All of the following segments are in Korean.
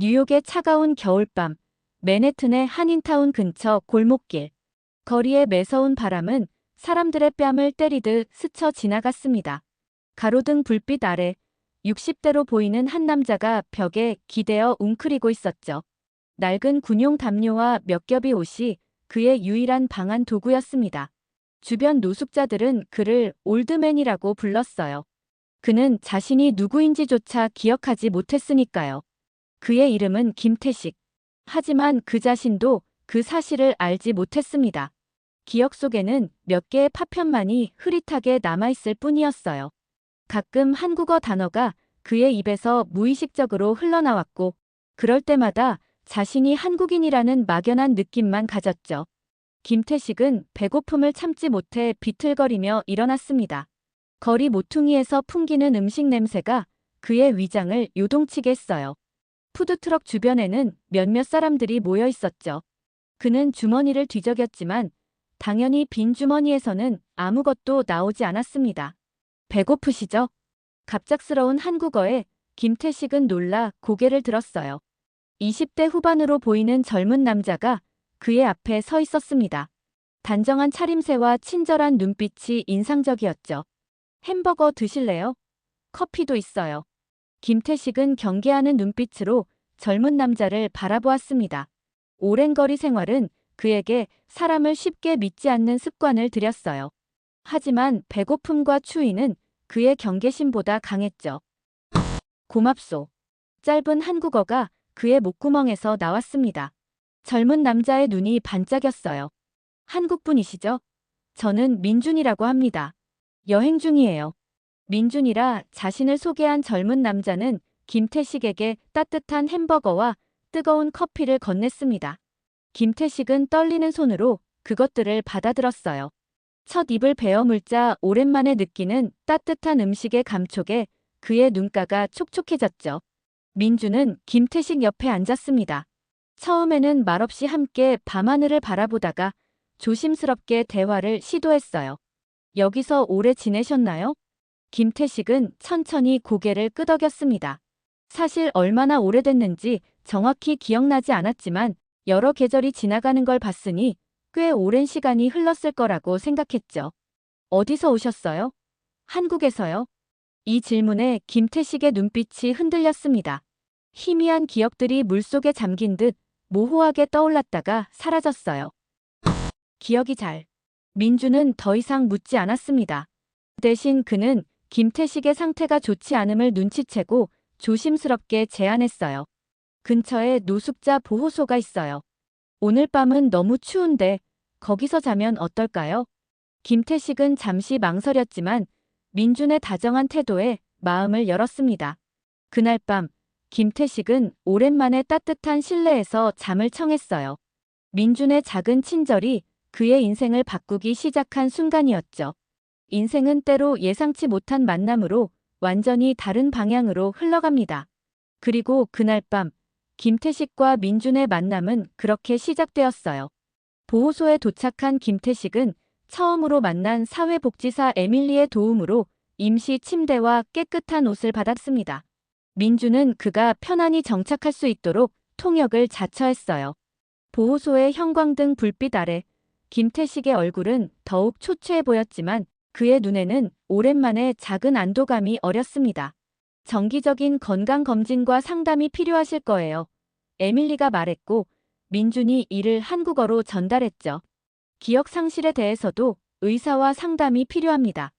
뉴욕의 차가운 겨울밤, 맨해튼의 한인타운 근처 골목길. 거리의 매서운 바람은 사람들의 뺨을 때리듯 스쳐 지나갔습니다. 가로등 불빛 아래 60대로 보이는 한 남자가 벽에 기대어 웅크리고 있었죠. 낡은 군용 담요와 몇 겹의 옷이 그의 유일한 방한 도구였습니다. 주변 노숙자들은 그를 올드맨이라고 불렀어요. 그는 자신이 누구인지조차 기억하지 못했으니까요. 그의 이름은 김태식. 하지만 그 자신도 그 사실을 알지 못했습니다. 기억 속에는 몇 개의 파편만이 흐릿하게 남아있을 뿐이었어요. 가끔 한국어 단어가 그의 입에서 무의식적으로 흘러나왔고, 그럴 때마다 자신이 한국인이라는 막연한 느낌만 가졌죠. 김태식은 배고픔을 참지 못해 비틀거리며 일어났습니다. 거리 모퉁이에서 풍기는 음식 냄새가 그의 위장을 요동치게 했어요. 푸드트럭 주변에는 몇몇 사람들이 모여 있었죠. 그는 주머니를 뒤적였지만 당연히 빈 주머니에서는 아무것도 나오지 않았습니다. 배고프시죠? 갑작스러운 한국어에 김태식은 놀라 고개를 들었어요. 20대 후반으로 보이는 젊은 남자가 그의 앞에 서 있었습니다. 단정한 차림새와 친절한 눈빛이 인상적이었죠. 햄버거 드실래요? 커피도 있어요. 김태식은 경계하는 눈빛으로 젊은 남자를 바라보았습니다. 오랜 거리 생활은 그에게 사람을 쉽게 믿지 않는 습관을 들였어요. 하지만 배고픔과 추위는 그의 경계심보다 강했죠. 고맙소. 짧은 한국어가 그의 목구멍에서 나왔습니다. 젊은 남자의 눈이 반짝였어요. 한국분이시죠? 저는 민준이라고 합니다. 여행 중이에요. 민준이라 자신을 소개한 젊은 남자는 김태식에게 따뜻한 햄버거와 뜨거운 커피를 건넸습니다. 김태식은 떨리는 손으로 그것들을 받아들었어요. 첫 입을 베어 물자 오랜만에 느끼는 따뜻한 음식의 감촉에 그의 눈가가 촉촉해졌죠. 민주는 김태식 옆에 앉았습니다. 처음에는 말없이 함께 밤하늘을 바라보다가 조심스럽게 대화를 시도했어요. 여기서 오래 지내셨나요? 김태식은 천천히 고개를 끄덕였습니다. 사실 얼마나 오래됐는지 정확히 기억나지 않았지만 여러 계절이 지나가는 걸 봤으니 꽤 오랜 시간이 흘렀을 거라고 생각했죠. 어디서 오셨어요? 한국에서요? 이 질문에 김태식의 눈빛이 흔들렸습니다. 희미한 기억들이 물속에 잠긴 듯 모호하게 떠올랐다가 사라졌어요. 기억이 잘. 민주는 더 이상 묻지 않았습니다. 대신 그는 김태식의 상태가 좋지 않음을 눈치채고 조심스럽게 제안했어요. 근처에 노숙자 보호소가 있어요. 오늘 밤은 너무 추운데 거기서 자면 어떨까요? 김태식은 잠시 망설였지만 민준의 다정한 태도에 마음을 열었습니다. 그날 밤 김태식은 오랜만에 따뜻한 실내에서 잠을 청했어요. 민준의 작은 친절이 그의 인생을 바꾸기 시작한 순간이었죠. 인생은 때로 예상치 못한 만남으로 완전히 다른 방향으로 흘러갑니다. 그리고 그날 밤 김태식과 민준의 만남은 그렇게 시작되었어요. 보호소에 도착한 김태식은 처음으로 만난 사회복지사 에밀리의 도움으로 임시 침대와 깨끗한 옷을 받았습니다. 민준은 그가 편안히 정착할 수 있도록 통역을 자처했어요. 보호소의 형광등 불빛 아래 김태식의 얼굴은 더욱 초췌해 보였지만 그의 눈에는 오랜만에 작은 안도감이 어렸습니다. 정기적인 건강검진과 상담이 필요하실 거예요. 에밀리가 말했고 민준이 이를 한국어로 전달했죠. 기억 상실에 대해서도 의사와 상담이 필요합니다.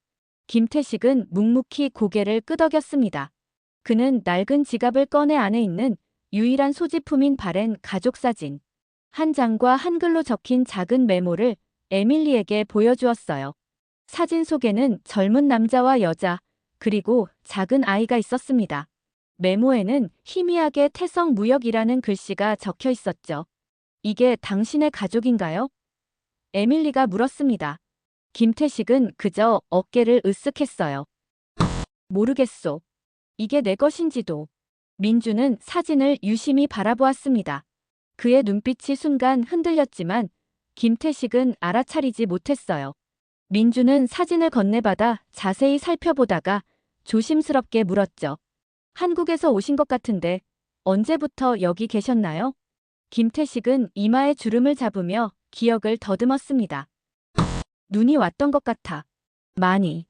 김태식은 묵묵히 고개를 끄덕였습니다. 그는 낡은 지갑을 꺼내 안에 있는 유일한 소지품인 바렌 가족사진 한 장과 한글로 적힌 작은 메모를 에밀리에게 보여주었어요. 사진 속에는 젊은 남자와 여자, 그리고 작은 아이가 있었습니다. 메모에는 희미하게 태성무역이라는 글씨가 적혀 있었죠. 이게 당신의 가족인가요? 에밀리가 물었습니다. 김태식은 그저 어깨를 으쓱했어요. 모르겠소. 이게 내 것인지도. 민주는 사진을 유심히 바라보았습니다. 그의 눈빛이 순간 흔들렸지만 김태식은 알아차리지 못했어요. 민주는 사진을 건네받아 자세히 살펴보다가 조심스럽게 물었죠. 한국에서 오신 것 같은데 언제부터 여기 계셨나요? 김태식은 이마에 주름을 잡으며 기억을 더듬었습니다. 눈이 왔던 것 같아. 많이.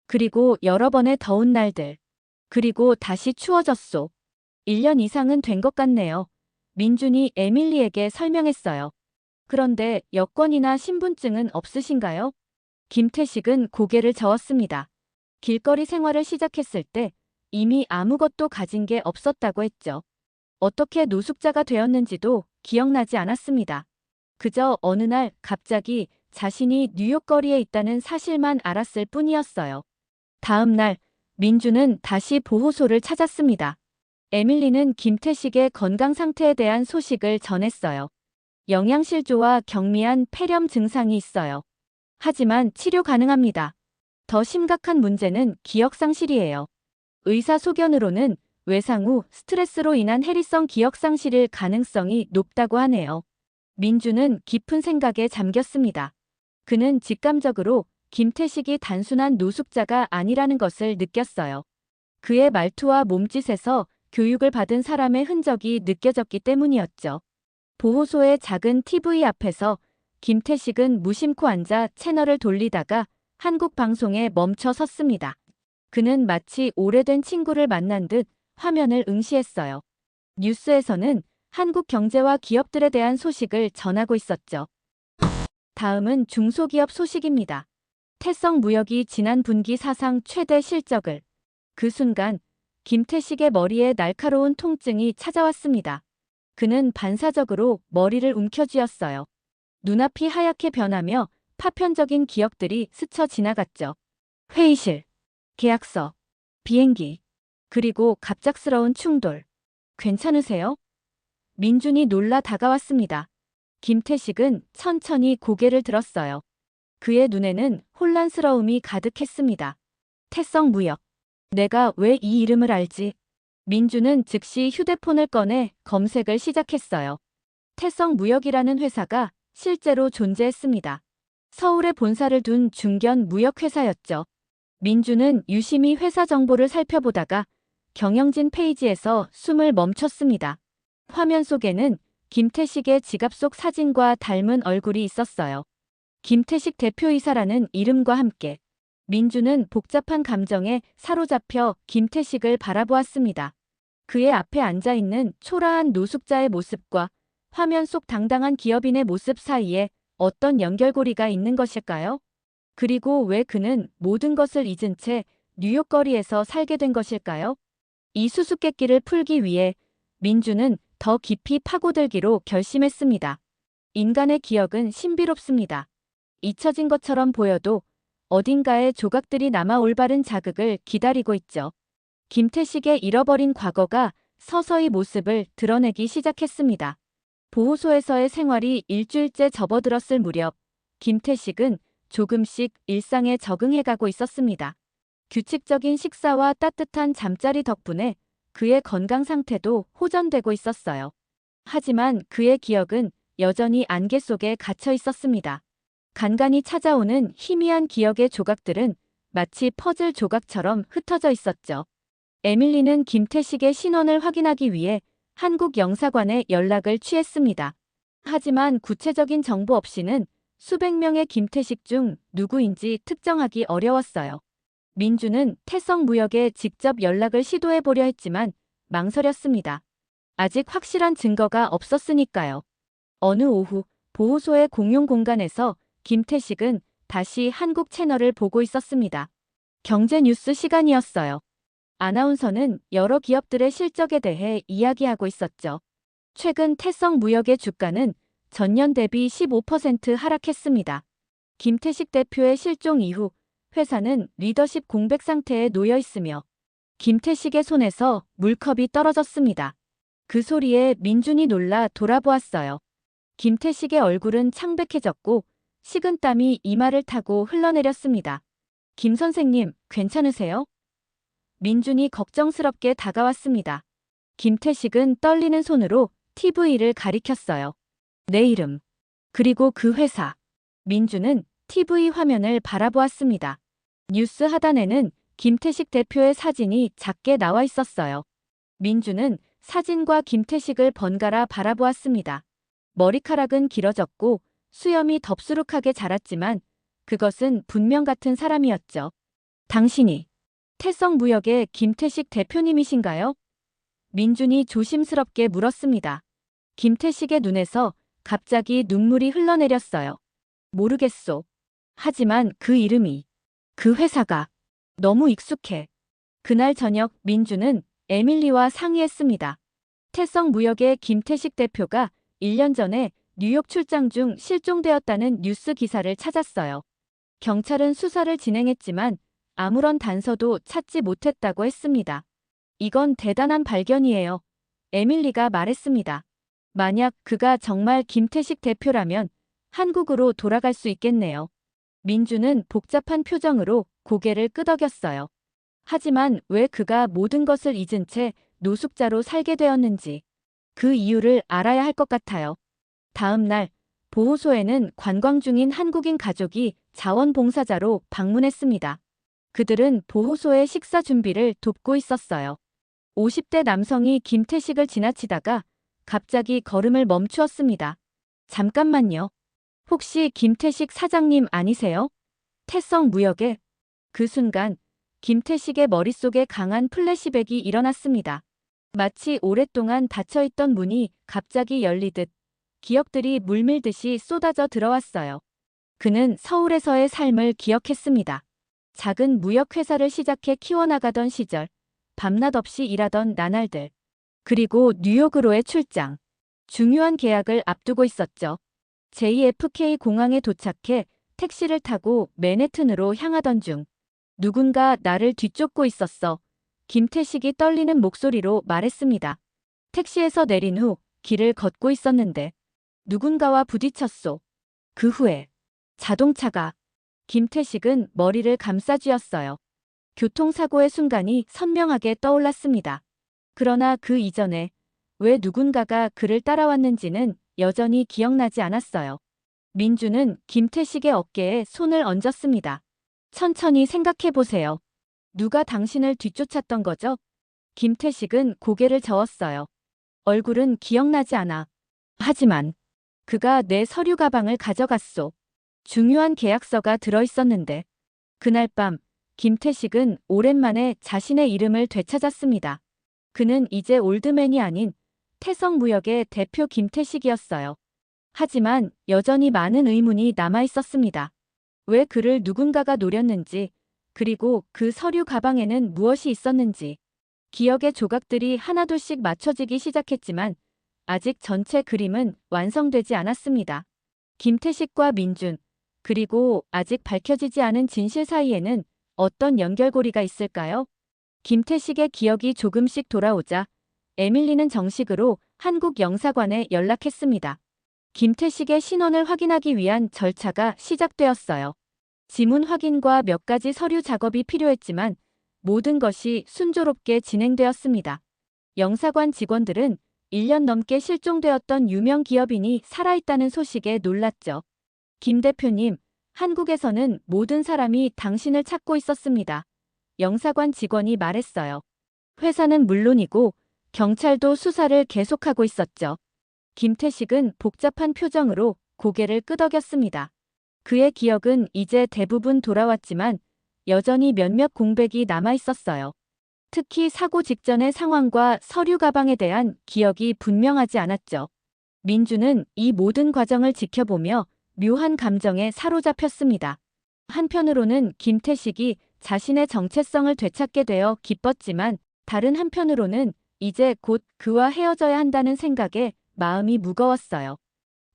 그리고 여러 번의 더운 날들. 그리고 다시 추워졌소. 1년 이상은 된 것 같네요. 민준이 에밀리에게 설명했어요. 그런데 여권이나 신분증은 없으신가요? 김태식은 고개를 저었습니다. 길거리 생활을 시작했을 때 이미 아무것도 가진 게 없었다고 했죠. 어떻게 노숙자가 되었는지도 기억나지 않았습니다. 그저 어느 날 갑자기 자신이 뉴욕 거리에 있다는 사실만 알았을 뿐이었어요. 다음 날 민주는 다시 보호소를 찾았습니다. 에밀리는 김태식의 건강 상태에 대한 소식을 전했어요. 영양실조와 경미한 폐렴 증상이 있어요. 하지만 치료 가능합니다. 더 심각한 문제는 기억상실이에요. 의사 소견으로는 외상 후 스트레스로 인한 해리성 기억상실일 가능성이 높다고 하네요. 민주는 깊은 생각에 잠겼습니다. 그는 직감적으로 김태식이 단순한 노숙자가 아니라는 것을 느꼈어요. 그의 말투와 몸짓에서 교육을 받은 사람의 흔적이 느껴졌기 때문이었죠. 보호소의 작은 TV 앞에서 김태식은 무심코 앉아 채널을 돌리다가 한국 방송에 멈춰 섰습니다. 그는 마치 오래된 친구를 만난 듯 화면을 응시했어요. 뉴스에서는 한국 경제와 기업들에 대한 소식을 전하고 있었죠. 다음은 중소기업 소식입니다. 태성무역이 지난 분기 사상 최대 실적을. 그 순간 김태식의 머리에 날카로운 통증이 찾아왔습니다. 그는 반사적으로 머리를 움켜쥐었어요. 눈앞이 하얗게 변하며 파편적인 기억들이 스쳐 지나갔죠. 회의실, 계약서, 비행기, 그리고 갑작스러운 충돌. 괜찮으세요? 민준이 놀라 다가왔습니다. 김태식은 천천히 고개를 들었어요. 그의 눈에는 혼란스러움이 가득했습니다. 태성무역. 내가 왜 이 이름을 알지? 민주는 즉시 휴대폰을 꺼내 검색을 시작했어요. 태성무역이라는 회사가 실제로 존재했습니다. 서울에 본사를 둔 중견 무역회사였죠. 민주는 유심히 회사 정보를 살펴보다가 경영진 페이지에서 숨을 멈췄습니다. 화면 속에는 김태식의 지갑 속 사진과 닮은 얼굴이 있었어요. 김태식 대표이사라는 이름과 함께 민주는 복잡한 감정에 사로잡혀 김태식을 바라보았습니다. 그의 앞에 앉아있는 초라한 노숙자의 모습과 화면 속 당당한 기업인의 모습 사이에 어떤 연결고리가 있는 것일까요? 그리고 왜 그는 모든 것을 잊은 채 뉴욕 거리에서 살게 된 것일까요? 이 수수께끼를 풀기 위해 민주는 더 깊이 파고들기로 결심했습니다. 인간의 기억은 신비롭습니다. 잊혀진 것처럼 보여도 어딘가에 조각들이 남아 올바른 자극을 기다리고 있죠. 김태식의 잃어버린 과거가 서서히 모습을 드러내기 시작했습니다. 보호소에서의 생활이 일주일째 접어들었을 무렵 김태식은 조금씩 일상에 적응해가고 있었습니다. 규칙적인 식사와 따뜻한 잠자리 덕분에 그의 건강 상태도 호전되고 있었어요. 하지만 그의 기억은 여전히 안개 속에 갇혀 있었습니다. 간간이 찾아오는 희미한 기억의 조각들은 마치 퍼즐 조각처럼 흩어져 있었죠. 에밀리는 김태식의 신원을 확인하기 위해 한국 영사관에 연락을 취했습니다. 하지만 구체적인 정보 없이는 수백 명의 김태식 중 누구인지 특정하기 어려웠어요. 민주는 태성무역에 직접 연락을 시도해보려 했지만 망설였습니다. 아직 확실한 증거가 없었으니까요. 어느 오후 보호소의 공용 공간에서 김태식은 다시 한국 채널을 보고 있었습니다. 경제 뉴스 시간이었어요. 아나운서는 여러 기업들의 실적에 대해 이야기하고 있었죠. 최근 태성무역의 주가는 전년 대비 15% 하락했습니다. 김태식 대표의 실종 이후 회사는 리더십 공백 상태에 놓여 있으며 김태식의 손에서 물컵이 떨어졌습니다. 그 소리에 민준이 놀라 돌아보았어요. 김태식의 얼굴은 창백해졌고 식은땀이 이마를 타고 흘러내렸습니다. 김 선생님, 괜찮으세요? 민준이 걱정스럽게 다가왔습니다. 김태식은 떨리는 손으로 TV를 가리켰어요. 내 이름, 그리고 그 회사. 민준은 TV 화면을 바라보았습니다. 뉴스 하단에는 김태식 대표의 사진이 작게 나와 있었어요. 민준은 사진과 김태식을 번갈아 바라보았습니다. 머리카락은 길어졌고 수염이 덥수룩하게 자랐지만 그것은 분명 같은 사람이었죠. 당신이 태성무역의 김태식 대표님이신가요? 민준이 조심스럽게 물었습니다. 김태식의 눈에서 갑자기 눈물이 흘러내렸어요. 모르겠소. 하지만 그 이름이, 그 회사가 너무 익숙해. 그날 저녁 민준은 에밀리와 상의했습니다. 태성무역의 김태식 대표가 1년 전에 뉴욕 출장 중 실종되었다는 뉴스 기사를 찾았어요. 경찰은 수사를 진행했지만 아무런 단서도 찾지 못했다고 했습니다. 이건 대단한 발견이에요. 에밀리가 말했습니다. 만약 그가 정말 김태식 대표라면 한국으로 돌아갈 수 있겠네요. 민주는 복잡한 표정으로 고개를 끄덕였어요. 하지만 왜 그가 모든 것을 잊은 채 노숙자로 살게 되었는지 그 이유를 알아야 할 것 같아요. 다음 날 보호소에는 관광 중인 한국인 가족이 자원봉사자로 방문했습니다. 그들은 보호소의 식사 준비를 돕고 있었어요. 50대 남성이 김태식을 지나치다가 갑자기 걸음을 멈추었습니다. 잠깐만요. 혹시 김태식 사장님 아니세요? 태성무역의 그 순간 김태식의 머릿속에 강한 플래시백이 일어났습니다. 마치 오랫동안 닫혀있던 문이 갑자기 열리듯 기억들이 물밀듯이 쏟아져 들어왔어요. 그는 서울에서의 삶을 기억했습니다. 작은 무역회사를 시작해 키워나가던 시절, 밤낮 없이 일하던 나날들, 그리고 뉴욕으로의 출장. 중요한 계약을 앞두고 있었죠. JFK 공항에 도착해 택시를 타고 맨해튼으로 향하던 중 누군가 나를 뒤쫓고 있었어. 김태식이 떨리는 목소리로 말했습니다. 택시에서 내린 후 길을 걷고 있었는데 누군가와 부딪혔소. 그 후에 자동차가 김태식은 머리를 감싸쥐었어요. 교통사고의 순간이 선명하게 떠올랐습니다. 그러나 그 이전에 왜 누군가가 그를 따라왔는지는 여전히 기억나지 않았어요. 민주는 김태식의 어깨에 손을 얹었습니다. 천천히 생각해보세요. 누가 당신을 뒤쫓았던 거죠? 김태식은 고개를 저었어요. 얼굴은 기억나지 않아. 하지만 그가 내 서류 가방을 가져갔소. 중요한 계약서가 들어있었는데 그날 밤 김태식은 오랜만에 자신의 이름을 되찾았습니다. 그는 이제 올드맨이 아닌 태성무역의 대표 김태식이었어요. 하지만 여전히 많은 의문이 남아있었습니다. 왜 그를 누군가가 노렸는지, 그리고 그 서류 가방에는 무엇이 있었는지. 기억의 조각들이 하나둘씩 맞춰지기 시작했지만 아직 전체 그림은 완성되지 않았습니다. 김태식과 민준, 그리고 아직 밝혀지지 않은 진실 사이에는 어떤 연결고리가 있을까요? 김태식의 기억이 조금씩 돌아오자 에밀리는 정식으로 한국 영사관에 연락했습니다. 김태식의 신원을 확인하기 위한 절차가 시작되었어요. 지문 확인과 몇 가지 서류 작업이 필요했지만 모든 것이 순조롭게 진행되었습니다. 영사관 직원들은 1년 넘게 실종되었던 유명 기업인이 살아있다는 소식에 놀랐죠. 김 대표님, 한국에서는 모든 사람이 당신을 찾고 있었습니다. 영사관 직원이 말했어요. 회사는 물론이고 경찰도 수사를 계속하고 있었죠. 김태식은 복잡한 표정으로 고개를 끄덕였습니다. 그의 기억은 이제 대부분 돌아왔지만 여전히 몇몇 공백이 남아 있었어요. 특히 사고 직전의 상황과 서류 가방에 대한 기억이 분명하지 않았죠. 민주는 이 모든 과정을 지켜보며 묘한 감정에 사로잡혔습니다. 한편으로는 김태식이 자신의 정체성을 되찾게 되어 기뻤지만 다른 한편으로는 이제 곧 그와 헤어져야 한다는 생각에 마음이 무거웠어요.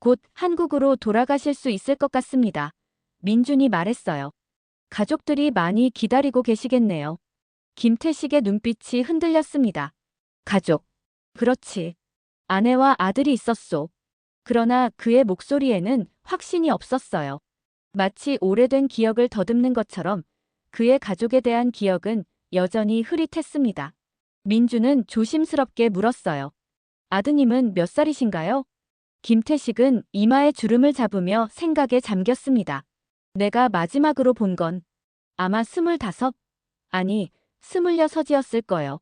곧 한국으로 돌아가실 수 있을 것 같습니다. 민준이 말했어요. 가족들이 많이 기다리고 계시겠네요. 김태식의 눈빛이 흔들렸습니다. 가족. 그렇지. 아내와 아들이 있었소. 그러나 그의 목소리에는 확신이 없었어요. 마치 오래된 기억을 더듬는 것처럼 그의 가족에 대한 기억은 여전히 흐릿했습니다. 민주는 조심스럽게 물었어요. 아드님은 몇 살이신가요? 김태식은 이마에 주름을 잡으며 생각에 잠겼습니다. 내가 마지막으로 본 건 아마 25? 아니, 26이었을 거요.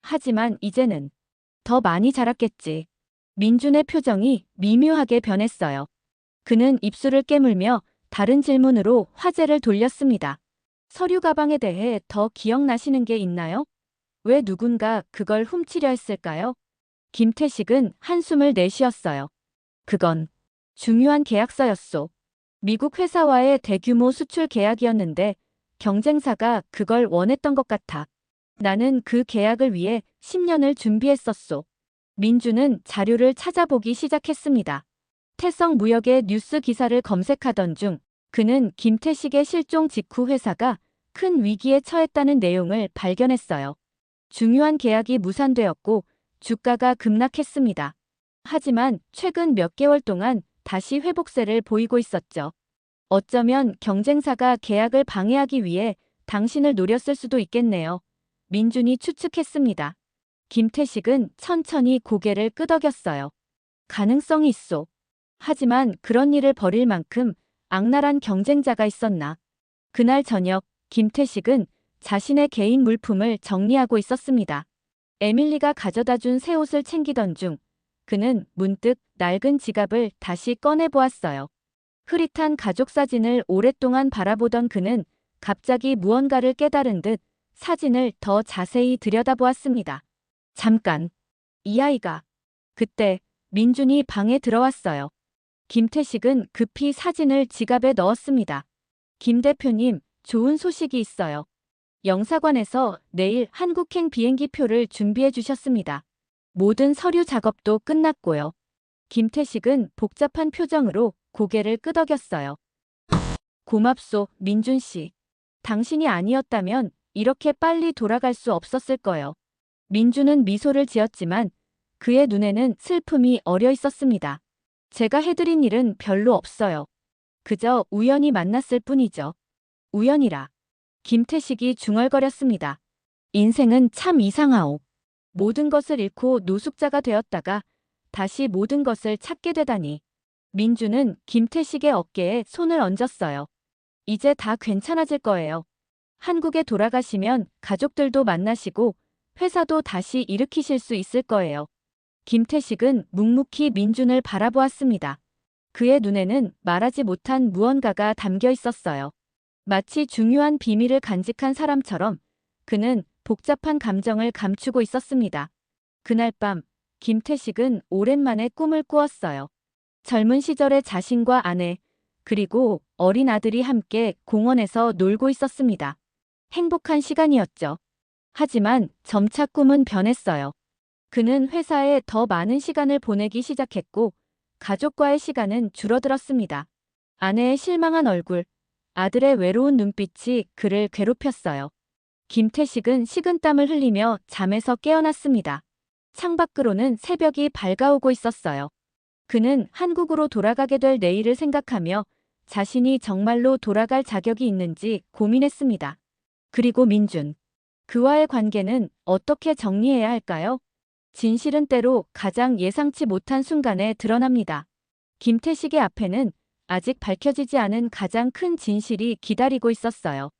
하지만 이제는 더 많이 자랐겠지. 민준의 표정이 미묘하게 변했어요. 그는 입술을 깨물며 다른 질문으로 화제를 돌렸습니다. 서류 가방에 대해 더 기억나시는 게 있나요? 왜 누군가 그걸 훔치려 했을까요? 김태식은 한숨을 내쉬었어요. 그건 중요한 계약서였소. 미국 회사와의 대규모 수출 계약이었는데 경쟁사가 그걸 원했던 것 같아. 나는 그 계약을 위해 10년을 준비했었소. 민주는 자료를 찾아보기 시작했습니다. 태성 무역의 뉴스 기사를 검색하던 중 그는 김태식의 실종 직후 회사가 큰 위기에 처했다는 내용을 발견했어요. 중요한 계약이 무산되었고 주가가 급락했습니다. 하지만 최근 몇 개월 동안 다시 회복세를 보이고 있었죠. 어쩌면 경쟁사가 계약을 방해하기 위해 당신을 노렸을 수도 있겠네요. 민준이 추측했습니다. 김태식은 천천히 고개를 끄덕였어요. 가능성이 있소. 하지만 그런 일을 벌일 만큼 악랄한 경쟁자가 있었나. 그날 저녁 김태식은 자신의 개인 물품을 정리하고 있었습니다. 에밀리가 가져다 준 새 옷을 챙기던 중 그는 문득 낡은 지갑을 다시 꺼내 보았어요. 흐릿한 가족 사진을 오랫동안 바라보던 그는 갑자기 무언가를 깨달은 듯 사진을 더 자세히 들여다보았습니다. 잠깐. 이 아이가. 그때 민준이 방에 들어왔어요. 김태식은 급히 사진을 지갑에 넣었습니다. 김 대표님, 좋은 소식이 있어요. 영사관에서 내일 한국행 비행기 표를 준비해 주셨습니다. 모든 서류 작업도 끝났고요. 김태식은 복잡한 표정으로 고개를 끄덕였어요. 고맙소, 민준 씨. 당신이 아니었다면 이렇게 빨리 돌아갈 수 없었을 거요. 민준은 미소를 지었지만 그의 눈에는 슬픔이 어려 있었습니다. 제가 해드린 일은 별로 없어요. 그저 우연히 만났을 뿐이죠. 우연이라. 김태식이 중얼거렸습니다. 인생은 참 이상하오. 모든 것을 잃고 노숙자가 되었다가 다시 모든 것을 찾게 되다니. 민주는 김태식의 어깨에 손을 얹었어요. 이제 다 괜찮아질 거예요. 한국에 돌아가시면 가족들도 만나시고 회사도 다시 일으키실 수 있을 거예요. 김태식은 묵묵히 민준을 바라보았습니다. 그의 눈에는 말하지 못한 무언가가 담겨 있었어요. 마치 중요한 비밀을 간직한 사람처럼 그는 복잡한 감정을 감추고 있었습니다. 그날 밤 김태식은 오랜만에 꿈을 꾸었어요. 젊은 시절의 자신과 아내 그리고 어린 아들이 함께 공원에서 놀고 있었습니다. 행복한 시간이었죠. 하지만 점차 꿈은 변했어요. 그는 회사에 더 많은 시간을 보내기 시작했고 가족과의 시간은 줄어들었습니다. 아내의 실망한 얼굴, 아들의 외로운 눈빛이 그를 괴롭혔어요. 김태식은 식은땀을 흘리며 잠에서 깨어났습니다. 창밖으로는 새벽이 밝아오고 있었어요. 그는 한국으로 돌아가게 될 내일을 생각하며 자신이 정말로 돌아갈 자격이 있는지 고민했습니다. 그리고 민준. 그와의 관계는 어떻게 정리해야 할까요? 진실은 때로 가장 예상치 못한 순간에 드러납니다. 김태식의 앞에는 아직 밝혀지지 않은 가장 큰 진실이 기다리고 있었어요.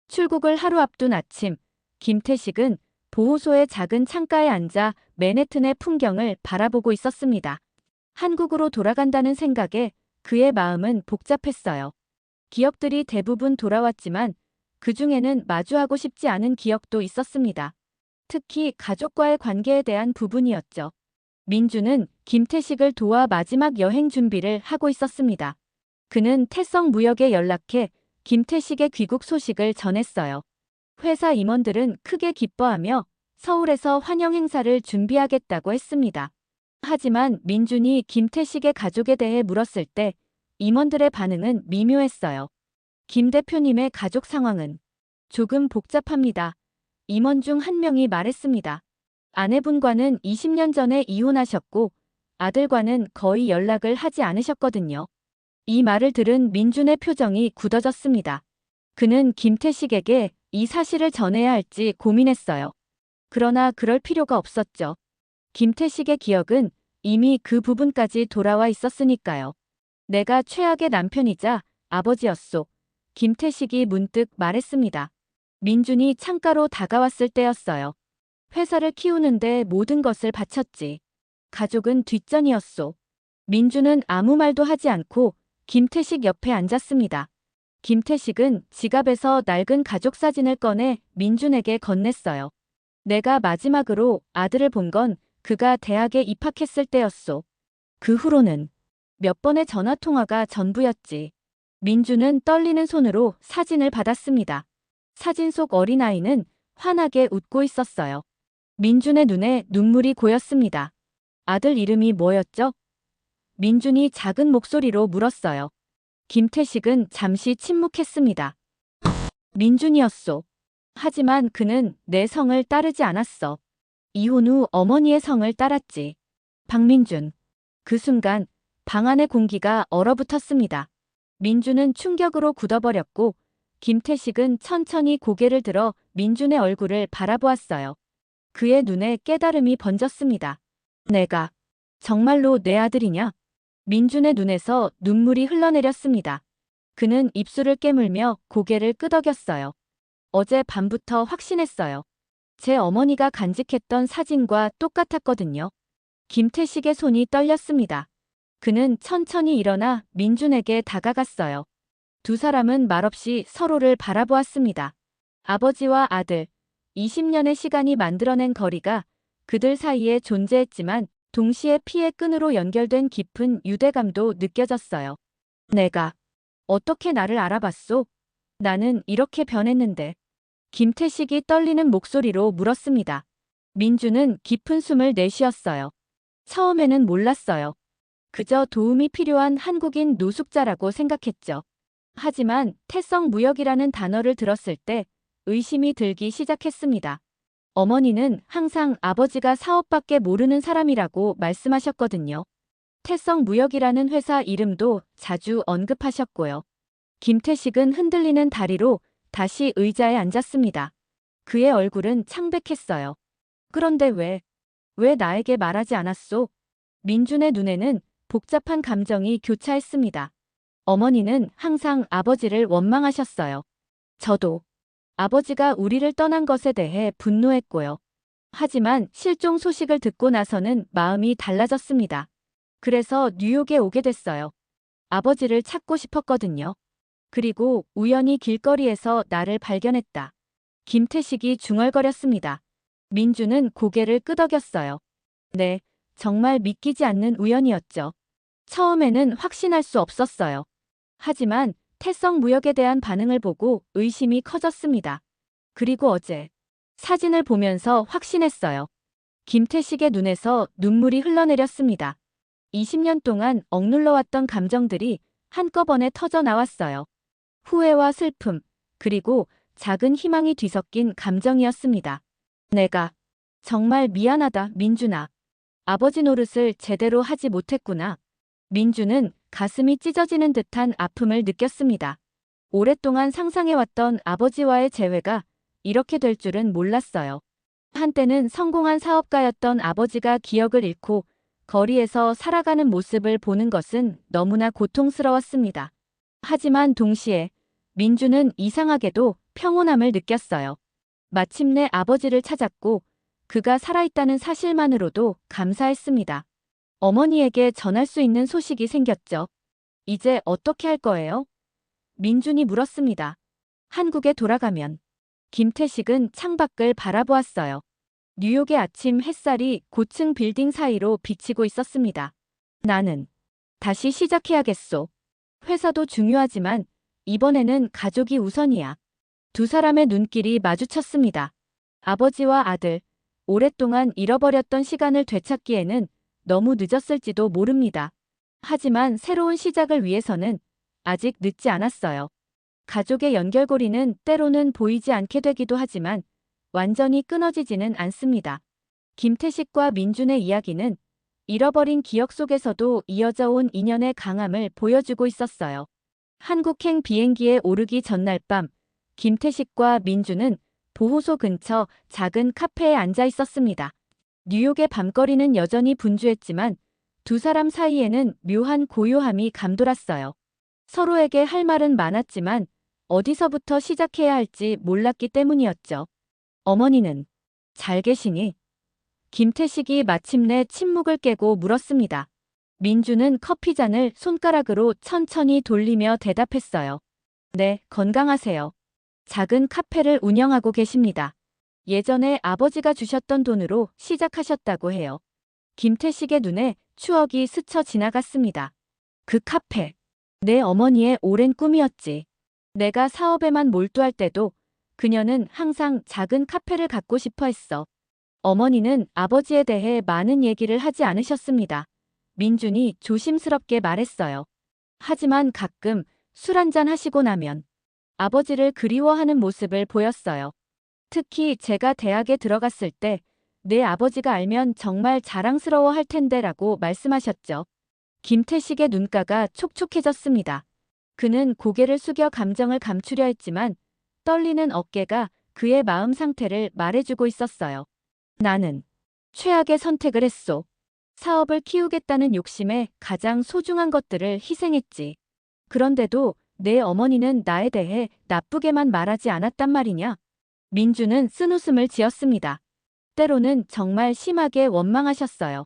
출국을 하루 앞둔 아침, 김태식은 보호소의 작은 창가에 앉아 맨해튼의 풍경을 바라보고 있었습니다. 한국으로 돌아간다는 생각에 그의 마음은 복잡했어요. 기억들이 대부분 돌아왔지만 그 중에는 마주하고 싶지 않은 기억도 있었습니다. 특히 가족과의 관계에 대한 부분이었죠. 민주는 김태식을 도와 마지막 여행 준비를 하고 있었습니다. 그는 태성 무역에 연락해 김태식의 귀국 소식을 전했어요. 회사 임원들은 크게 기뻐하며 서울에서 환영 행사를 준비하겠다고 했습니다. 하지만 민준이 김태식의 가족에 대해 물었을 때 임원들의 반응은 미묘했어요. 김 대표님의 가족 상황은 조금 복잡합니다. 임원 중 한 명이 말했습니다. 아내분과는 20년 전에 이혼하셨고 아들과는 거의 연락을 하지 않으셨거든요. 이 말을 들은 민준의 표정이 굳어졌습니다. 그는 김태식에게 이 사실을 전해야 할지 고민했어요. 그러나 그럴 필요가 없었죠. 김태식의 기억은 이미 그 부분까지 돌아와 있었으니까요. 내가 최악의 남편이자 아버지였소. 김태식이 문득 말했습니다. 민준이 창가로 다가왔을 때였어요. 회사를 키우는데 모든 것을 바쳤지. 가족은 뒷전이었소. 민주는 아무 말도 하지 않고 김태식 옆에 앉았습니다. 김태식은 지갑에서 낡은 가족 사진을 꺼내 민준에게 건넸어요. 내가 마지막으로 아들을 본 건 그가 대학에 입학했을 때였소. 그 후로는 몇 번의 전화 통화가 전부였지. 민주는 떨리는 손으로 사진을 받았습니다. 사진 속 어린아이는 환하게 웃고 있었어요. 민준의 눈에 눈물이 고였습니다. 아들 이름이 뭐였죠? 민준이 작은 목소리로 물었어요. 김태식은 잠시 침묵했습니다. 민준이었소. 하지만 그는 내 성을 따르지 않았어. 이혼 후 어머니의 성을 따랐지. 박민준. 그 순간 방 안의 공기가 얼어붙었습니다. 민준은 충격으로 굳어버렸고 김태식은 천천히 고개를 들어 민준의 얼굴을 바라보았어요. 그의 눈에 깨달음이 번졌습니다. 내가 정말로 내 아들이냐? 민준의 눈에서 눈물이 흘러내렸습니다. 그는 입술을 깨물며 고개를 끄덕였어요. 어제 밤부터 확신했어요. 제 어머니가 간직했던 사진과 똑같았거든요. 김태식의 손이 떨렸습니다. 그는 천천히 일어나 민준에게 다가갔어요. 두 사람은 말없이 서로를 바라보았습니다. 아버지와 아들, 20년의 시간이 만들어낸 거리가 그들 사이에 존재했지만 동시에 피의 끈으로 연결된 깊은 유대감도 느껴졌어요. 내가 어떻게 나를 알아봤소? 나는 이렇게 변했는데. 김태식이 떨리는 목소리로 물었습니다. 민주는 깊은 숨을 내쉬었어요. 처음에는 몰랐어요. 그저 도움이 필요한 한국인 노숙자라고 생각했죠. 하지만 태성무역이라는 단어를 들었을 때 의심이 들기 시작했습니다. 어머니는 항상 아버지가 사업밖에 모르는 사람이라고 말씀하셨거든요. 태성무역이라는 회사 이름도 자주 언급하셨고요. 김태식은 흔들리는 다리로 다시 의자에 앉았습니다. 그의 얼굴은 창백했어요. 그런데 왜 나에게 말하지 않았소? 민준의 눈에는 복잡한 감정이 교차했습니다. 어머니는 항상 아버지를 원망하셨어요. 저도 아버지가 우리를 떠난 것에 대해 분노했고요. 하지만 실종 소식을 듣고 나서는 마음이 달라졌습니다. 그래서 뉴욕에 오게 됐어요. 아버지를 찾고 싶었거든요. 그리고 우연히 길거리에서 나를 발견했다. 김태식이 중얼거렸습니다. 민주는 고개를 끄덕였어요. 네, 정말 믿기지 않는 우연이었죠. 처음에는 확신할 수 없었어요. 하지만 태성무역에 대한 반응을 보고 의심이 커졌습니다. 그리고 어제 사진을 보면서 확신했어요. 김태식의 눈에서 눈물이 흘러내렸습니다. 20년 동안 억눌러왔던 감정들이 한꺼번에 터져 나왔어요. 후회와 슬픔, 그리고 작은 희망이 뒤섞인 감정이었습니다. 내가 정말 미안하다, 민준아. 아버지 노릇을 제대로 하지 못했구나. 민준은 가슴이 찢어지는 듯한 아픔을 느꼈습니다. 오랫동안 상상해왔던 아버지와의 재회가 이렇게 될 줄은 몰랐어요. 한때는 성공한 사업가였던 아버지가 기억을 잃고 거리에서 살아가는 모습을 보는 것은 너무나 고통스러웠습니다. 하지만 동시에 민주는 이상하게도 평온함을 느꼈어요. 마침내 아버지를 찾았고 그가 살아있다는 사실만으로도 감사했습니다. 어머니에게 전할 수 있는 소식이 생겼죠. 이제 어떻게 할 거예요? 민준이 물었습니다. 한국에 돌아가면. 김태식은 창밖을 바라보았어요. 뉴욕의 아침 햇살이 고층 빌딩 사이로 비치고 있었습니다. 나는 다시 시작해야겠소. 회사도 중요하지만 이번에는 가족이 우선이야. 두 사람의 눈길이 마주쳤습니다. 아버지와 아들, 오랫동안 잃어버렸던 시간을 되찾기에는 너무 늦었을지도 모릅니다. 하지만 새로운 시작을 위해서는 아직 늦지 않았어요. 가족의 연결고리는 때로는 보이지 않게 되기도 하지만 완전히 끊어지지는 않습니다. 김태식과 민준의 이야기는 잃어버린 기억 속에서도 이어져 온 인연의 강함을 보여주고 있었어요. 한국행 비행기에 오르기 전날 밤, 김태식과 민준은 보호소 근처 작은 카페에 앉아 있었습니다. 뉴욕의 밤거리는 여전히 분주했지만 두 사람 사이에는 묘한 고요함이 감돌았어요. 서로에게 할 말은 많았지만 어디서부터 시작해야 할지 몰랐기 때문이었죠. 어머니는 잘 계시니? 김태식이 마침내 침묵을 깨고 물었습니다. 민주는 커피잔을 손가락으로 천천히 돌리며 대답했어요. 네, 건강하세요. 작은 카페를 운영하고 계십니다. 예전에 아버지가 주셨던 돈으로 시작하셨다고 해요. 김태식의 눈에 추억이 스쳐 지나갔습니다. 그 카페. 내 어머니의 오랜 꿈이었지. 내가 사업에만 몰두할 때도 그녀는 항상 작은 카페를 갖고 싶어 했어. 어머니는 아버지에 대해 많은 얘기를 하지 않으셨습니다. 민준이 조심스럽게 말했어요. 하지만 가끔 술 한잔 하시고 나면 아버지를 그리워하는 모습을 보였어요. 특히 제가 대학에 들어갔을 때 내 아버지가 알면 정말 자랑스러워 할 텐데라고 말씀하셨죠. 김태식의 눈가가 촉촉해졌습니다. 그는 고개를 숙여 감정을 감추려 했지만 떨리는 어깨가 그의 마음 상태를 말해주고 있었어요. 나는 최악의 선택을 했소. 사업을 키우겠다는 욕심에 가장 소중한 것들을 희생했지. 그런데도 내 어머니는 나에 대해 나쁘게만 말하지 않았단 말이냐? 민주는 쓴웃음을 지었습니다. 때로는 정말 심하게 원망하셨어요.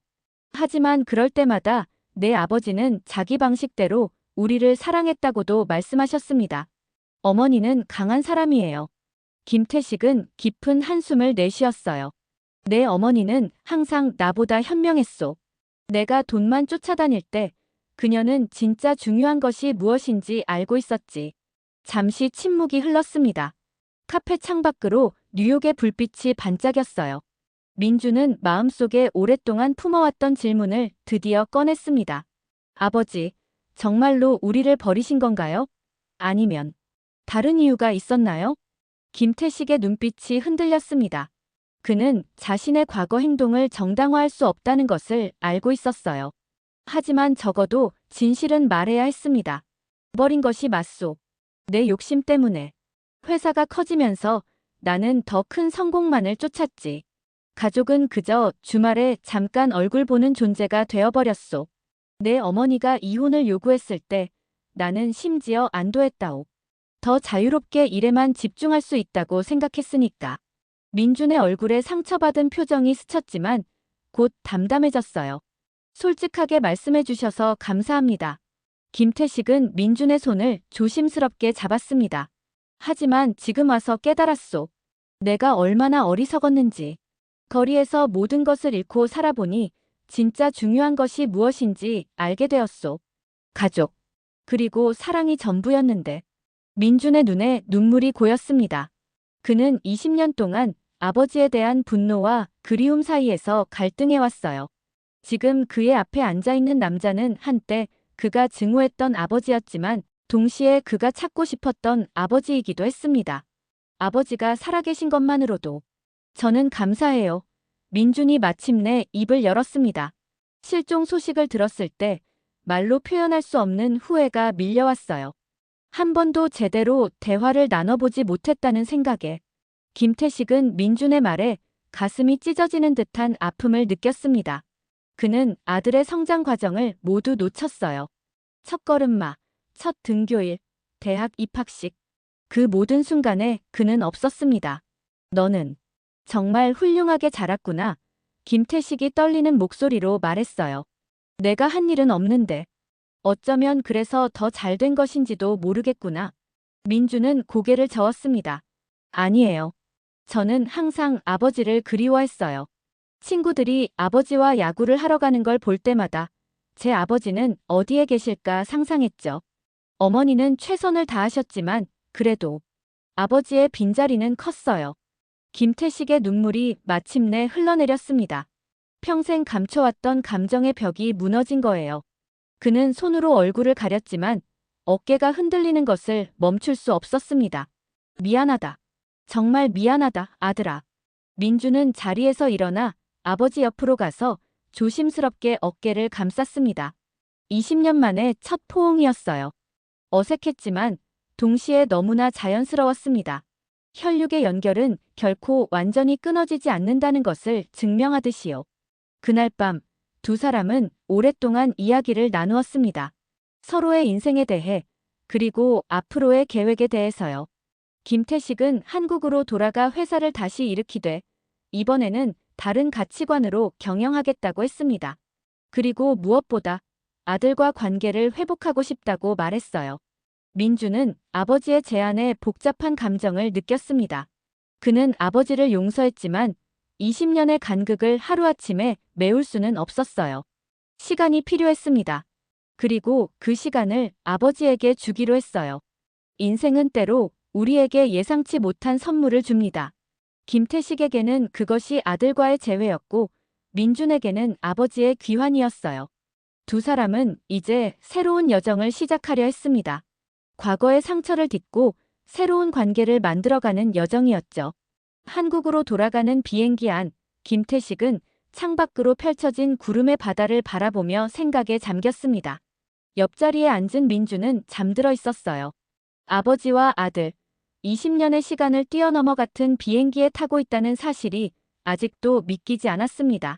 하지만 그럴 때마다 내 아버지는 자기 방식대로 우리를 사랑했다고도 말씀하셨습니다. 어머니는 강한 사람이에요. 김태식은 깊은 한숨을 내쉬었어요. 내 어머니는 항상 나보다 현명했소. 내가 돈만 쫓아다닐 때 그녀는 진짜 중요한 것이 무엇인지 알고 있었지. 잠시 침묵이 흘렀습니다. 카페 창밖으로 뉴욕의 불빛이 반짝였어요. 민주는 마음속에 오랫동안 품어왔던 질문을 드디어 꺼냈습니다. 아버지, 정말로 우리를 버리신 건가요? 아니면 다른 이유가 있었나요? 김태식의 눈빛이 흔들렸습니다. 그는 자신의 과거 행동을 정당화할 수 없다는 것을 알고 있었어요. 하지만 적어도 진실은 말해야 했습니다. 버린 것이 맞소. 내 욕심 때문에. 회사가 커지면서 나는 더 큰 성공만을 쫓았지. 가족은 그저 주말에 잠깐 얼굴 보는 존재가 되어버렸소. 내 어머니가 이혼을 요구했을 때 나는 심지어 안도했다오. 더 자유롭게 일에만 집중할 수 있다고 생각했으니까. 민준의 얼굴에 상처받은 표정이 스쳤지만 곧 담담해졌어요. 솔직하게 말씀해 주셔서 감사합니다. 김태식은 민준의 손을 조심스럽게 잡았습니다. 하지만 지금 와서 깨달았소. 내가 얼마나 어리석었는지. 거리에서 모든 것을 잃고 살아보니 진짜 중요한 것이 무엇인지 알게 되었소. 가족. 그리고 사랑이 전부였는데. 민준의 눈에 눈물이 고였습니다. 그는 20년 동안 아버지에 대한 분노와 그리움 사이에서 갈등해왔어요. 지금 그의 앞에 앉아있는 남자는 한때 그가 증오했던 아버지였지만 동시에 그가 찾고 싶었던 아버지이기도 했습니다. 아버지가 살아계신 것만으로도 저는 감사해요. 민준이 마침내 입을 열었습니다. 실종 소식을 들었을 때 말로 표현할 수 없는 후회가 밀려왔어요. 한 번도 제대로 대화를 나눠보지 못했다는 생각에 김태식은 민준의 말에 가슴이 찢어지는 듯한 아픔을 느꼈습니다. 그는 아들의 성장 과정을 모두 놓쳤어요. 첫걸음마, 첫 등교일, 대학 입학식. 그 모든 순간에 그는 없었습니다. 너는 정말 훌륭하게 자랐구나. 김태식이 떨리는 목소리로 말했어요. 내가 한 일은 없는데. 어쩌면 그래서 더 잘된 것인지도 모르겠구나. 민주는 고개를 저었습니다. 아니에요. 저는 항상 아버지를 그리워했어요. 친구들이 아버지와 야구를 하러 가는 걸 볼 때마다 제 아버지는 어디에 계실까 상상했죠. 어머니는 최선을 다하셨지만 그래도 아버지의 빈자리는 컸어요. 김태식의 눈물이 마침내 흘러내렸습니다. 평생 감춰왔던 감정의 벽이 무너진 거예요. 그는 손으로 얼굴을 가렸지만 어깨가 흔들리는 것을 멈출 수 없었습니다. 미안하다. 정말 미안하다, 아들아. 민주는 자리에서 일어나 아버지 옆으로 가서 조심스럽게 어깨를 감쌌습니다. 20년 만에 첫 포옹이었어요. 어색했지만 동시에 너무나 자연스러웠습니다. 혈육의 연결은 결코 완전히 끊어지지 않는다는 것을 증명하듯이요. 그날 밤 두 사람은 오랫동안 이야기를 나누었습니다. 서로의 인생에 대해 그리고 앞으로의 계획에 대해서요. 김태식은 한국으로 돌아가 회사를 다시 일으키되 이번에는 다른 가치관으로 경영하겠다고 했습니다. 그리고 무엇보다 아들과 관계를 회복하고 싶다고 말했어요. 민주는 아버지의 제안에 복잡한 감정을 느꼈습니다. 그는 아버지를 용서했지만 20년의 간극을 하루아침에 메울 수는 없었어요. 시간이 필요했습니다. 그리고 그 시간을 아버지에게 주기로 했어요. 인생은 때로 우리에게 예상치 못한 선물을 줍니다. 김태식에게는 그것이 아들과의 재회였고 민준에게는 아버지의 귀환이었어요. 두 사람은 이제 새로운 여정을 시작하려 했습니다. 과거의 상처를 딛고 새로운 관계를 만들어가는 여정이었죠. 한국으로 돌아가는 비행기 안, 김태식은 창밖으로 펼쳐진 구름의 바다를 바라보며 생각에 잠겼습니다. 옆자리에 앉은 민주는 잠들어 있었어요. 아버지와 아들, 20년의 시간을 뛰어넘어 같은 비행기에 타고 있다는 사실이 아직도 믿기지 않았습니다.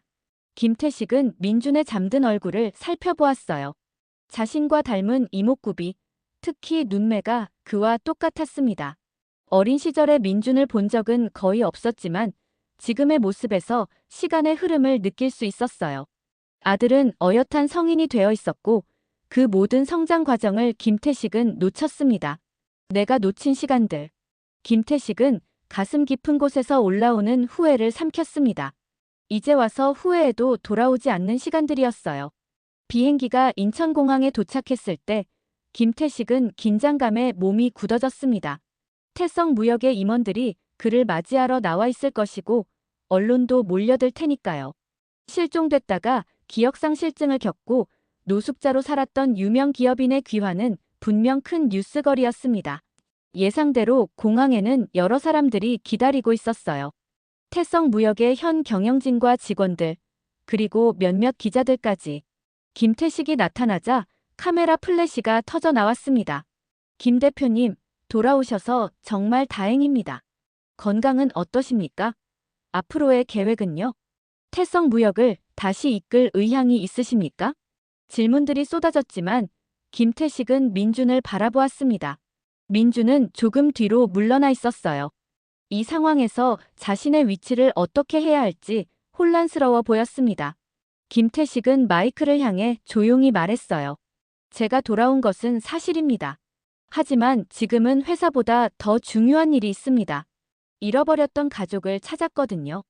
김태식은 민준의 잠든 얼굴을 살펴보았어요. 자신과 닮은 이목구비, 특히 눈매가 그와 똑같았습니다. 어린 시절의 민준을 본 적은 거의 없었지만 지금의 모습에서 시간의 흐름을 느낄 수 있었어요. 아들은 어엿한 성인이 되어 있었고 그 모든 성장 과정을 김태식은 놓쳤습니다. 내가 놓친 시간들. 김태식은 가슴 깊은 곳에서 올라오는 후회를 삼켰습니다. 이제 와서 후회해도 돌아오지 않는 시간들이었어요. 비행기가 인천공항에 도착했을 때 김태식은 긴장감에 몸이 굳어졌습니다. 태성무역의 임원들이 그를 맞이하러 나와 있을 것이고 언론도 몰려들 테니까요. 실종됐다가 기억상실증을 겪고 노숙자로 살았던 유명 기업인의 귀환은 분명 큰 뉴스거리였습니다. 예상대로 공항에는 여러 사람들이 기다리고 있었어요. 태성무역의 현 경영진과 직원들, 그리고 몇몇 기자들까지. 김태식이 나타나자 카메라 플래시가 터져 나왔습니다. 김 대표님, 돌아오셔서 정말 다행입니다. 건강은 어떠십니까? 앞으로의 계획은요? 태성무역을 다시 이끌 의향이 있으십니까? 질문들이 쏟아졌지만 김태식은 민준을 바라보았습니다. 민준은 조금 뒤로 물러나 있었어요. 이 상황에서 자신의 위치를 어떻게 해야 할지 혼란스러워 보였습니다. 김태식은 마이크를 향해 조용히 말했어요. 제가 돌아온 것은 사실입니다. 하지만 지금은 회사보다 더 중요한 일이 있습니다. 잃어버렸던 가족을 찾았거든요.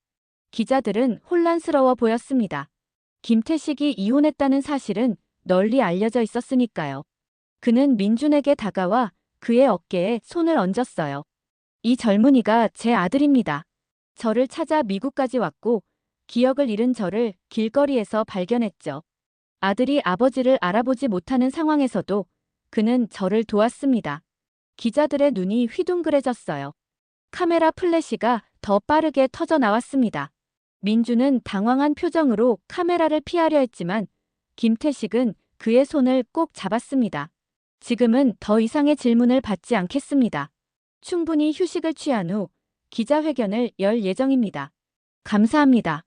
기자들은 혼란스러워 보였습니다. 김태식이 이혼했다는 사실은 널리 알려져 있었으니까요. 그는 민준에게 다가와 그의 어깨에 손을 얹었어요. 이 젊은이가 제 아들입니다. 저를 찾아 미국까지 왔고 기억을 잃은 저를 길거리에서 발견했죠. 아들이 아버지를 알아보지 못하는 상황에서도 그는 저를 도왔습니다. 기자들의 눈이 휘둥그레졌어요. 카메라 플래시가 더 빠르게 터져 나왔습니다. 민주는 당황한 표정으로 카메라를 피하려 했지만 김태식은 그의 손을 꼭 잡았습니다. 지금은 더 이상의 질문을 받지 않겠습니다. 충분히 휴식을 취한 후 기자회견을 열 예정입니다. 감사합니다.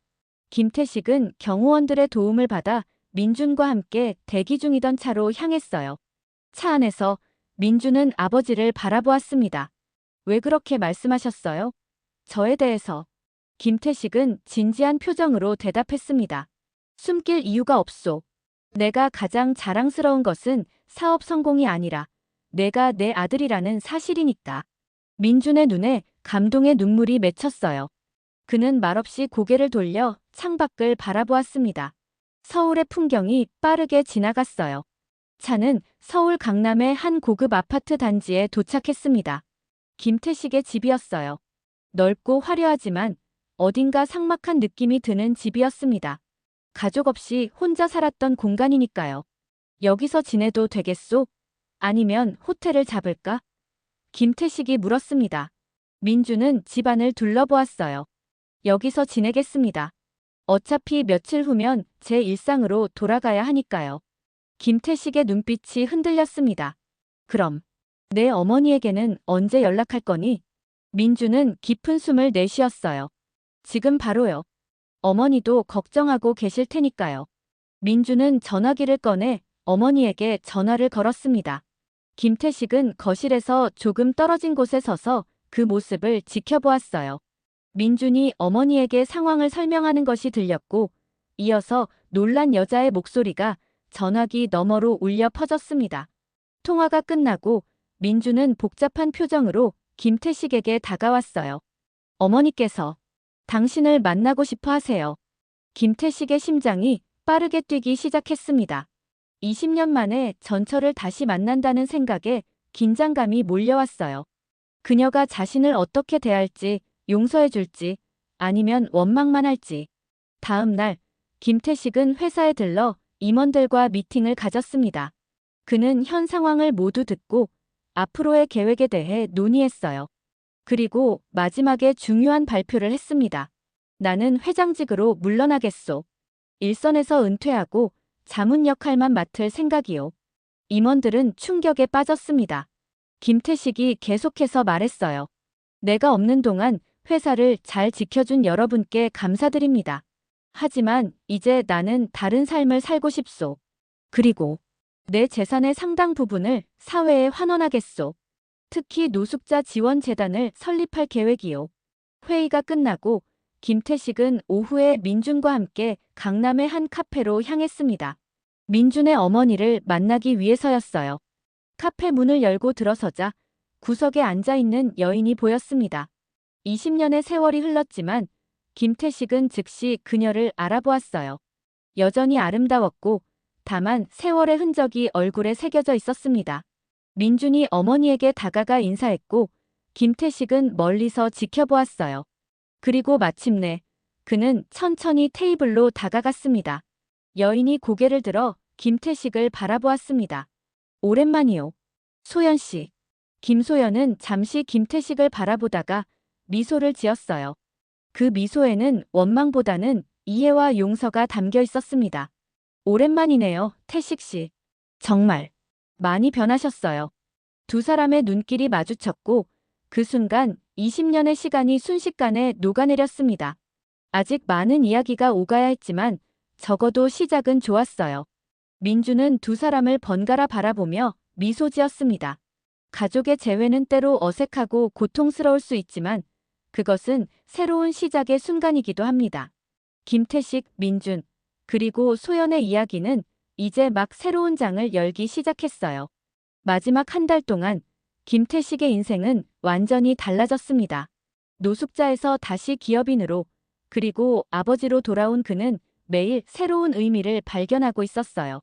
김태식은 경호원들의 도움을 받아 민준과 함께 대기 중이던 차로 향했어요. 차 안에서 민준은 아버지를 바라보았습니다. 왜 그렇게 말씀하셨어요? 저에 대해서. 김태식은 진지한 표정으로 대답했습니다. 숨길 이유가 없소. 내가 가장 자랑스러운 것은 사업 성공이 아니라 내가 내 아들이라는 사실이니까. 민준의 눈에 감동의 눈물이 맺혔어요. 그는 말없이 고개를 돌려 창밖을 바라보았습니다. 서울의 풍경이 빠르게 지나갔어요. 차는 서울 강남의 한 고급 아파트 단지에 도착했습니다. 김태식의 집이었어요. 넓고 화려하지만 어딘가 삭막한 느낌이 드는 집이었습니다. 가족 없이 혼자 살았던 공간이니까요. 여기서 지내도 되겠소? 아니면 호텔을 잡을까? 김태식이 물었습니다. 민주는 집안을 둘러보았어요. 여기서 지내겠습니다. 어차피 며칠 후면 제 일상으로 돌아가야 하니까요. 김태식의 눈빛이 흔들렸습니다. 그럼 내 어머니에게는 언제 연락할 거니? 민주는 깊은 숨을 내쉬었어요. 지금 바로요. 어머니도 걱정하고 계실 테니까요. 민주는 전화기를 꺼내 어머니에게 전화를 걸었습니다. 김태식은 거실에서 조금 떨어진 곳에 서서 그 모습을 지켜보았어요. 민준이 어머니에게 상황을 설명하는 것이 들렸고 이어서 놀란 여자의 목소리가 전화기 너머로 울려 퍼졌습니다. 통화가 끝나고 민준은 복잡한 표정으로 김태식에게 다가왔어요. 어머니께서 당신을 만나고 싶어 하세요. 김태식의 심장이 빠르게 뛰기 시작했습니다. 20년 만에 전철을 다시 만난다는 생각에 긴장감이 몰려왔어요. 그녀가 자신을 어떻게 대할지, 용서해줄지, 아니면 원망만 할지. 다음 날, 김태식은 회사에 들러 임원들과 미팅을 가졌습니다. 그는 현 상황을 모두 듣고 앞으로의 계획에 대해 논의했어요. 그리고 마지막에 중요한 발표를 했습니다. 나는 회장직으로 물러나겠소. 일선에서 은퇴하고 자문 역할만 맡을 생각이요. 임원들은 충격에 빠졌습니다. 김태식이 계속해서 말했어요. 내가 없는 동안 회사를 잘 지켜준 여러분께 감사드립니다. 하지만 이제 나는 다른 삶을 살고 싶소. 그리고 내 재산의 상당 부분을 사회에 환원하겠소. 특히 노숙자 지원 재단을 설립할 계획이요. 회의가 끝나고 김태식은 오후에 민준과 함께 강남의 한 카페로 향했습니다. 민준의 어머니를 만나기 위해서였어요. 카페 문을 열고 들어서자 구석에 앉아있는 여인이 보였습니다. 20년의 세월이 흘렀지만 김태식은 즉시 그녀를 알아보았어요. 여전히 아름다웠고 다만 세월의 흔적이 얼굴에 새겨져 있었습니다. 민준이 어머니에게 다가가 인사했고 김태식은 멀리서 지켜보았어요. 그리고 마침내 그는 천천히 테이블로 다가갔습니다. 여인이 고개를 들어 김태식을 바라보았습니다. 오랜만이요. 소연 씨. 김소연은 잠시 김태식을 바라보다가 미소를 지었어요. 그 미소에는 원망보다는 이해와 용서가 담겨 있었습니다. 오랜만이네요, 태식 씨. 정말 많이 변하셨어요. 두 사람의 눈길이 마주쳤고 그 순간 20년의 시간이 순식간에 녹아내렸습니다. 아직 많은 이야기가 오가야 했지만 적어도 시작은 좋았어요. 민주는 두 사람을 번갈아 바라보며 미소 지었습니다. 가족의 재회는 때로 어색하고 고통스러울 수 있지만 그것은 새로운 시작의 순간이기도 합니다. 김태식, 민준, 그리고 소연의 이야기는 이제 막 새로운 장을 열기 시작했어요. 마지막 한 달 동안 김태식의 인생은 완전히 달라졌습니다. 노숙자에서 다시 기업인으로 그리고 아버지로 돌아온 그는 매일 새로운 의미를 발견하고 있었어요.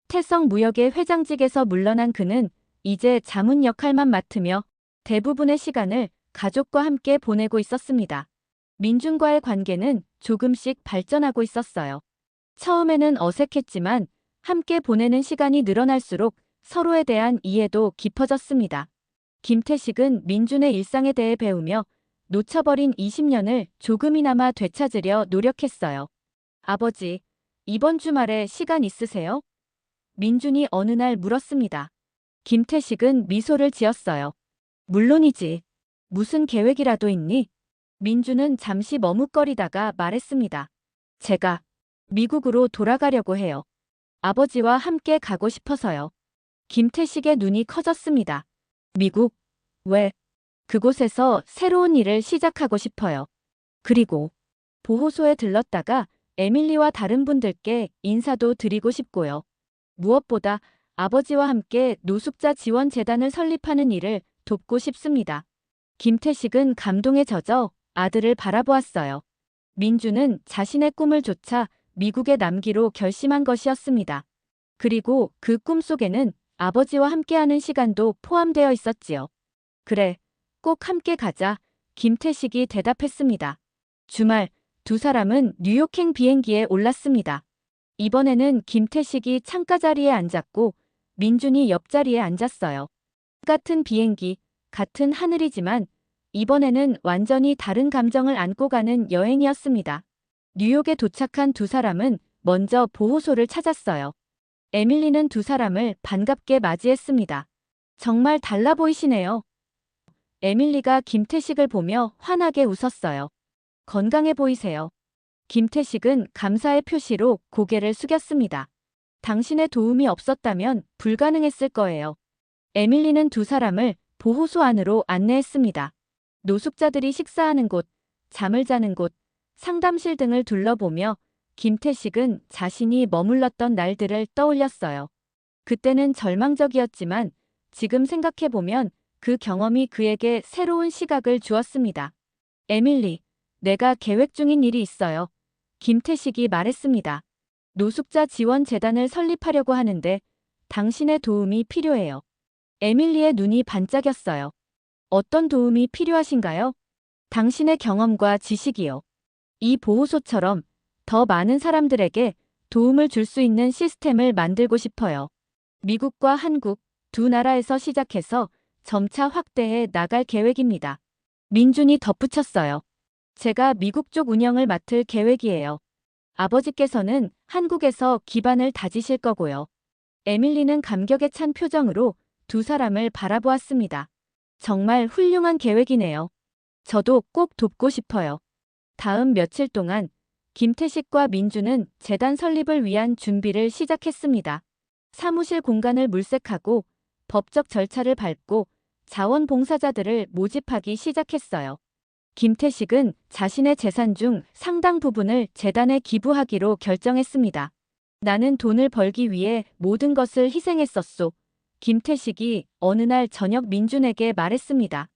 태성무역의 회장직에서 물러난 그는 이제 자문 역할만 맡으며 대부분의 시간을 가족과 함께 보내고 있었습니다. 민준과의 관계는 조금씩 발전하고 있었어요. 처음에는 어색했지만 함께 보내는 시간이 늘어날수록 서로에 대한 이해도 깊어졌습니다. 김태식은 민준의 일상에 대해 배우며 놓쳐버린 20년을 조금이나마 되찾으려 노력했어요. 아버지, 이번 주말에 시간 있으세요? 민준이 어느 날 물었습니다. 김태식은 미소를 지었어요. 물론이지. 무슨 계획이라도 있니? 민준은 잠시 머뭇거리다가 말했습니다. 제가 미국으로 돌아가려고 해요. 아버지와 함께 가고 싶어서요. 김태식의 눈이 커졌습니다. 미국? 왜? 그곳에서 새로운 일을 시작하고 싶어요. 그리고 보호소에 들렀다가 에밀리와 다른 분들께 인사도 드리고 싶고요. 무엇보다 아버지와 함께 노숙자 지원 재단을 설립하는 일을 돕고 싶습니다. 김태식은 감동에 젖어 아들을 바라보았어요. 민주는 자신의 꿈을 좇아 미국에 남기로 결심한 것이었습니다. 그리고 그 꿈속에는 아버지와 함께하는 시간도 포함되어 있었지요. 그래, 꼭 함께 가자. 김태식이 대답했습니다. 주말 두 사람은 뉴욕행 비행기에 올랐습니다. 이번에는 김태식이 창가 자리에 앉았고 민준이 옆자리에 앉았어요. 같은 비행기, 같은 하늘이지만 이번에는 완전히 다른 감정을 안고 가는 여행이었습니다. 뉴욕에 도착한 두 사람은 먼저 보호소를 찾았어요. 에밀리는 두 사람을 반갑게 맞이했습니다. 정말 달라 보이시네요. 에밀리가 김태식을 보며 환하게 웃었어요. 건강해 보이세요. 김태식은 감사의 표시로 고개를 숙였습니다. 당신의 도움이 없었다면 불가능했을 거예요. 에밀리는 두 사람을 보호소 안으로 안내했습니다. 노숙자들이 식사하는 곳, 잠을 자는 곳, 상담실 등을 둘러보며 김태식은 자신이 머물렀던 날들을 떠올렸어요. 그때는 절망적이었지만 지금 생각해보면 그 경험이 그에게 새로운 시각을 주었습니다. 에밀리, 내가 계획 중인 일이 있어요. 김태식이 말했습니다. 노숙자 지원 재단을 설립하려고 하는데 당신의 도움이 필요해요. 에밀리의 눈이 반짝였어요. 어떤 도움이 필요하신가요? 당신의 경험과 지식이요. 이 보호소처럼 더 많은 사람들에게 도움을 줄 수 있는 시스템을 만들고 싶어요. 미국과 한국 두 나라에서 시작해서 점차 확대해 나갈 계획입니다. 민준이 덧붙였어요. 제가 미국 쪽 운영을 맡을 계획이에요. 아버지께서는 한국에서 기반을 다지실 거고요. 에밀리는 감격에 찬 표정으로 두 사람을 바라보았습니다. 정말 훌륭한 계획이네요. 저도 꼭 돕고 싶어요. 다음 며칠 동안 김태식과 민주는 재단 설립을 위한 준비를 시작했습니다. 사무실 공간을 물색하고 법적 절차를 밟고 자원봉사자들을 모집하기 시작했어요. 김태식은 자신의 재산 중 상당 부분을 재단에 기부하기로 결정했습니다. 나는 돈을 벌기 위해 모든 것을 희생했었소. 김태식이 어느 날 저녁 민준에게 말했습니다.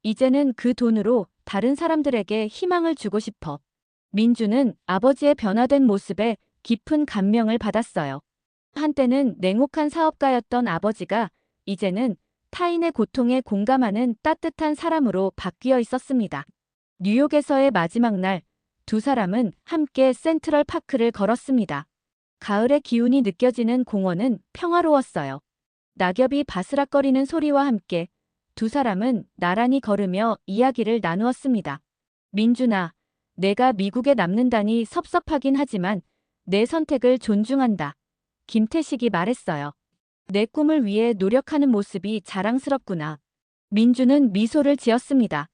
이제는 그 돈으로 다른 사람들에게 희망을 주고 싶어. 민준은 아버지의 변화된 모습에 깊은 감명을 받았어요. 한때는 냉혹한 사업가였던 아버지가 이제는 타인의 고통에 공감하는 따뜻한 사람으로 바뀌어 있었습니다. 뉴욕에서의 마지막 날, 두 사람은 함께 센트럴 파크를 걸었습니다. 가을의 기운이 느껴지는 공원은 평화로웠어요. 낙엽이 바스락거리는 소리와 함께 두 사람은 나란히 걸으며 이야기를 나누었습니다. 민준아, 내가 미국에 남는다니 섭섭하긴 하지만 내 선택을 존중한다. 김태식이 말했어요. 내 꿈을 위해 노력하는 모습이 자랑스럽구나. 민주는 미소를 지었습니다.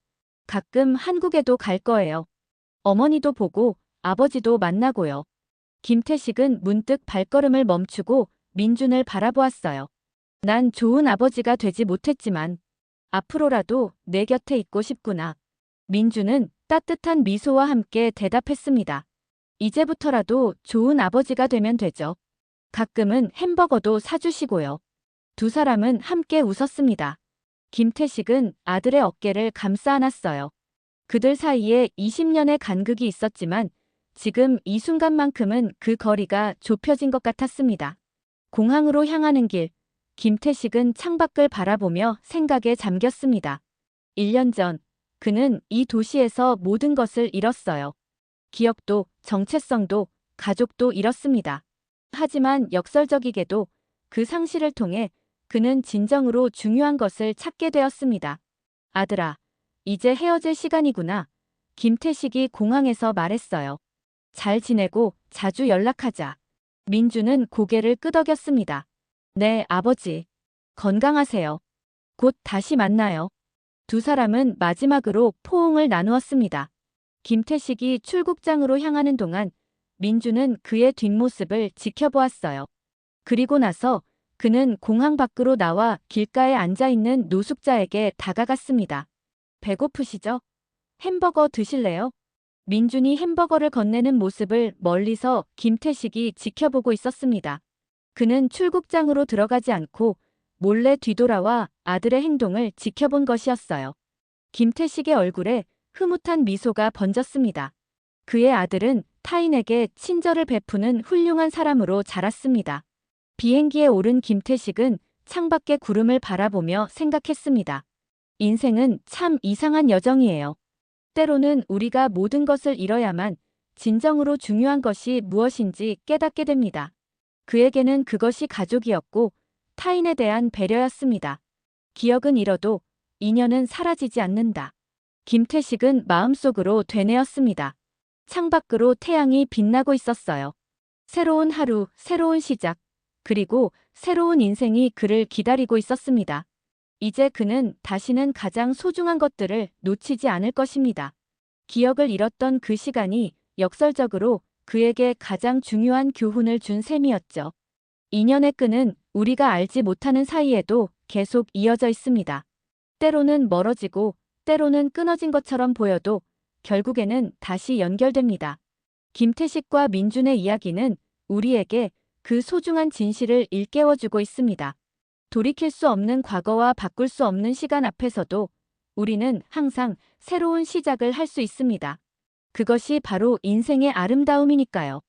가끔 한국에도 갈 거예요. 어머니도 보고 아버지도 만나고요. 김태식은 문득 발걸음을 멈추고 민준을 바라보았어요. 난 좋은 아버지가 되지 못했지만 앞으로라도 내 곁에 있고 싶구나. 민준은 따뜻한 미소와 함께 대답했습니다. 이제부터라도 좋은 아버지가 되면 되죠. 가끔은 햄버거도 사주시고요. 두 사람은 함께 웃었습니다. 김태식은 아들의 어깨를 감싸 안았어요. 그들 사이에 20년의 간극이 있었지만 지금 이 순간만큼은 그 거리가 좁혀진 것 같았습니다. 공항으로 향하는 길, 김태식은 창밖을 바라보며 생각에 잠겼습니다. 1년 전, 그는 이 도시에서 모든 것을 잃었어요. 기억도, 정체성도, 가족도 잃었습니다. 하지만 역설적이게도 그 상실을 통해 그는 진정으로 중요한 것을 찾게 되었습니다. 아들아, 이제 헤어질 시간이구나. 김태식이 공항에서 말했어요. 잘 지내고 자주 연락하자. 민주는 고개를 끄덕였습니다. 네, 아버지. 건강하세요. 곧 다시 만나요. 두 사람은 마지막으로 포옹을 나누었습니다. 김태식이 출국장으로 향하는 동안 민주는 그의 뒷모습을 지켜보았어요. 그리고 나서 그는 공항 밖으로 나와 길가에 앉아있는 노숙자에게 다가갔습니다. 배고프시죠? 햄버거 드실래요? 민준이 햄버거를 건네는 모습을 멀리서 김태식이 지켜보고 있었습니다. 그는 출국장으로 들어가지 않고 몰래 뒤돌아와 아들의 행동을 지켜본 것이었어요. 김태식의 얼굴에 흐뭇한 미소가 번졌습니다. 그의 아들은 타인에게 친절을 베푸는 훌륭한 사람으로 자랐습니다. 비행기에 오른 김태식은 창밖의 구름을 바라보며 생각했습니다. 인생은 참 이상한 여정이에요. 때로는 우리가 모든 것을 잃어야만 진정으로 중요한 것이 무엇인지 깨닫게 됩니다. 그에게는 그것이 가족이었고 타인에 대한 배려였습니다. 기억은 잃어도 인연은 사라지지 않는다. 김태식은 마음속으로 되뇌었습니다. 창밖으로 태양이 빛나고 있었어요. 새로운 하루, 새로운 시작, 그리고 새로운 인생이 그를 기다리고 있었습니다. 이제 그는 다시는 가장 소중한 것들을 놓치지 않을 것입니다. 기억을 잃었던 그 시간이 역설적으로 그에게 가장 중요한 교훈을 준 셈이었죠. 인연의 끈은 우리가 알지 못하는 사이에도 계속 이어져 있습니다. 때로는 멀어지고 때로는 끊어진 것처럼 보여도 결국에는 다시 연결됩니다. 김태식과 민준의 이야기는 우리에게 그 소중한 진실을 일깨워주고 있습니다. 돌이킬 수 없는 과거와 바꿀 수 없는 시간 앞에서도 우리는 항상 새로운 시작을 할 수 있습니다. 그것이 바로 인생의 아름다움이니까요.